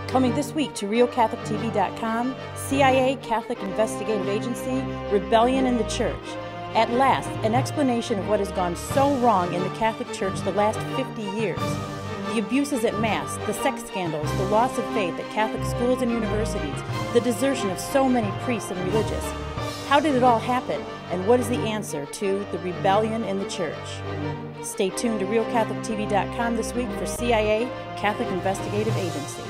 Coming this week to RealCatholicTV.com, CIA Catholic Investigative Agency, Rebellion in the Church. At last, an explanation of what has gone so wrong in the Catholic Church the last 50 years. The abuses at Mass, the sex scandals, the loss of faith at Catholic schools and universities, the desertion of so many priests and religious. How did it all happen, and what is the answer to the rebellion in the Church? Stay tuned to RealCatholicTV.com this week for CIA Catholic Investigative Agency.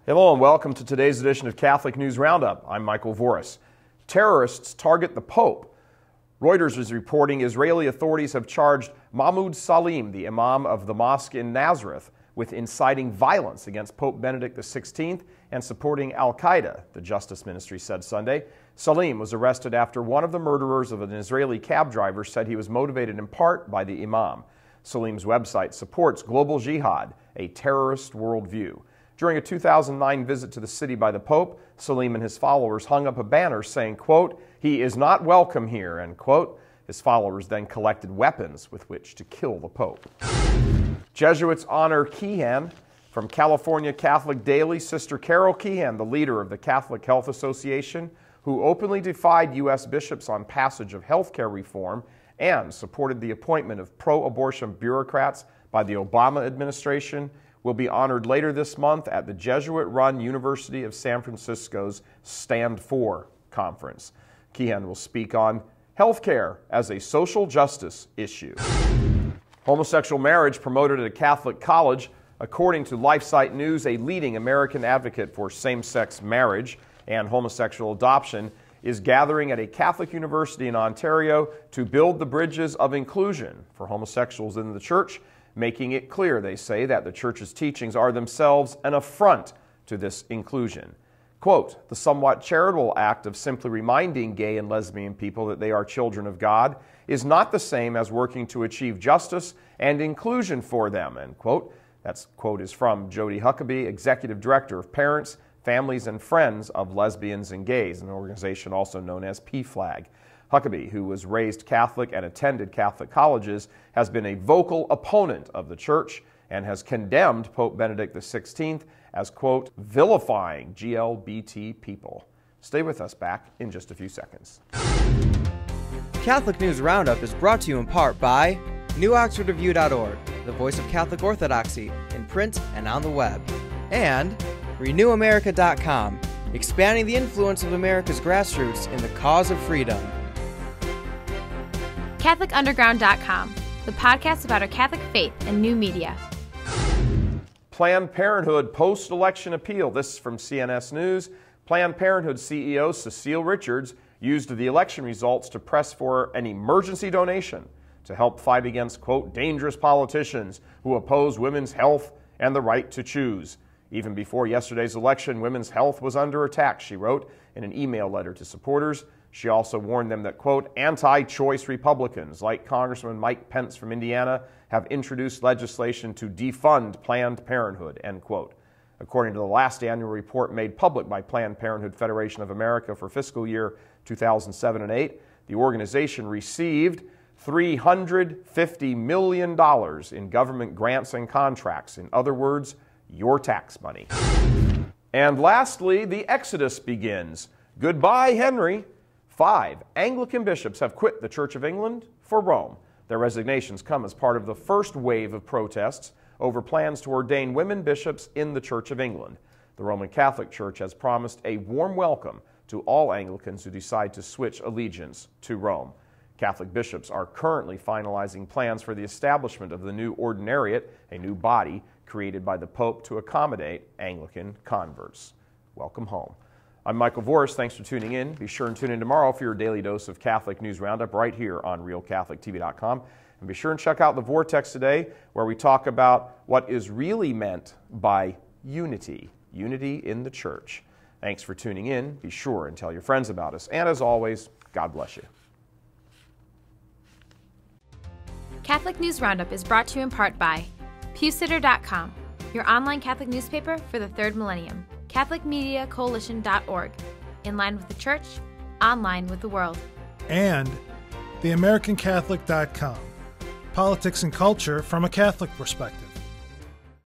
Hello and welcome to today's edition of Catholic News Roundup. I'm Michael Voris. Terrorists target the Pope. Reuters is reporting Israeli authorities have charged Mahmoud Salim, the imam of the mosque in Nazareth, with inciting violence against Pope Benedict XVI and supporting Al-Qaeda, the Justice Ministry said Sunday. Salim was arrested after one of the murderers of an Israeli cab driver said he was motivated in part by the imam. Salim's website supports global jihad, a terrorist worldview. During a 2009 visit to the city by the Pope, Salim and his followers hung up a banner saying, quote, "He is not welcome here," end quote. His followers then collected weapons with which to kill the Pope. Jesuits honor Keehan. From California Catholic Daily, Sister Carol Keehan, the leader of the Catholic Health Association, who openly defied U.S. bishops on passage of health care reform and supported the appointment of pro-abortion bureaucrats by the Obama administration, will be honored later this month at the Jesuit-run University of San Francisco's Stand For conference. Keehan will speak on healthcare as a social justice issue. Homosexual marriage promoted at a Catholic college. According to LifeSite News, a leading American advocate for same-sex marriage and homosexual adoption is gathering at a Catholic university in Ontario to build the bridges of inclusion for homosexuals in the church, making it clear, they say, that the church's teachings are themselves an affront to this inclusion. Quote, "The somewhat charitable act of simply reminding gay and lesbian people that they are children of God is not the same as working to achieve justice and inclusion for them," end quote. That quote is from Jody Huckabee, Executive Director of Parents, Families, and Friends of Lesbians and Gays, an organization also known as PFLAG. Huckabee, who was raised Catholic and attended Catholic colleges, has been a vocal opponent of the church and has condemned Pope Benedict XVI as, quote, vilifying GLBT people. Stay with us, back in just a few seconds. Catholic News Roundup is brought to you in part by NewOxfordReview.org, the voice of Catholic Orthodoxy, in print and on the web, and RenewAmerica.com, expanding the influence of America's grassroots in the cause of freedom. CatholicUnderground.com, the podcast about our Catholic faith and new media. Planned Parenthood post-election appeal. This is from CNS News. Planned Parenthood CEO Cecile Richards used the election results to press for an emergency donation to help fight against, quote, dangerous politicians who oppose women's health and the right to choose. Even before yesterday's election, women's health was under attack, she wrote in an email letter to supporters. She also warned them that, quote, anti-choice Republicans like Congressman Mike Pence from Indiana have introduced legislation to defund Planned Parenthood, end quote. According to the last annual report made public by Planned Parenthood Federation of America for fiscal year 2007 and 8, the organization received $350 million in government grants and contracts. In other words, your tax money. And lastly, the Exodus begins. Goodbye, Henry. 5 Anglican bishops have quit the Church of England for Rome. Their resignations come as part of the first wave of protests over plans to ordain women bishops in the Church of England. The Roman Catholic Church has promised a warm welcome to all Anglicans who decide to switch allegiance to Rome. Catholic bishops are currently finalizing plans for the establishment of the new ordinariate, a new body created by the Pope to accommodate Anglican converts. Welcome home. I'm Michael Voris. Thanks for tuning in. Be sure and tune in tomorrow for your daily dose of Catholic News Roundup right here on RealCatholicTV.com. And be sure and check out the Vortex today, where we talk about what is really meant by unity in the church. Thanks for tuning in. Be sure and tell your friends about us. And as always, God bless you. Catholic News Roundup is brought to you in part by PewSitter.com, your online Catholic newspaper for the third millennium. CatholicMediaCoalition.org, in line with the Church, online with the world. And theamericancatholic.com. Politics and culture from a Catholic perspective.